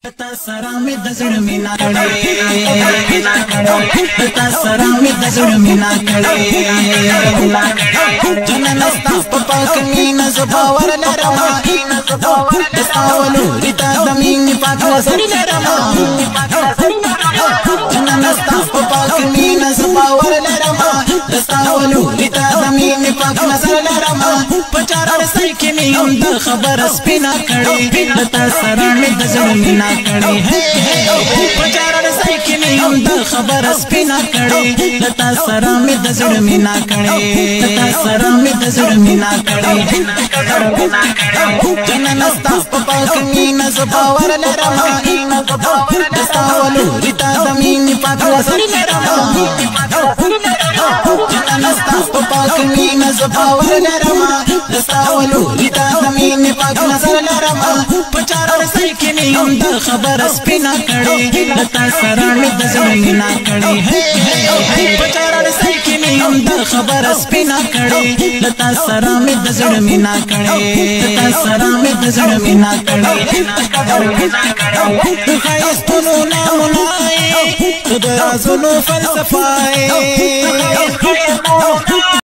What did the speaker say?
تا سره مې د زړه مینا کړې تا سره مې د زړه مینا کړې جنن ستا په پاک مینا زباور لرم دستا ولوري تا د مینې پاک نظر لرم جنن ستا په پاک مینا زباور لرم دستا ولوري تا د مینې پاک نظر لرم په چارړ سر کې مې هم د خبر سپینا کړې تا سره مې د زړه مینا کړي پچارړ سای کې مې هم د خبر سپینا کړي تا سره مې د زړه مینا کړي تا سره مې د زړه مینا کړي جنن ستا په پاک مینا زباور لرم دستا ولوري تا د مینې پاک نظر لرم جنن ستا په پاک مینا زباور لرم دستا ولوري تا د مینې پاک نظر لرم پچارړ سای کې مې هم د خبر سپینا کړي تا سره مې د زړه مینا کړي پچارړ سای کې مې هم د خبر سپینا کړي تا سره مې د زړه مینا کړي تا سره مې د زړه مینا کړي د ښایستونو نامونه د رازونو فلسفه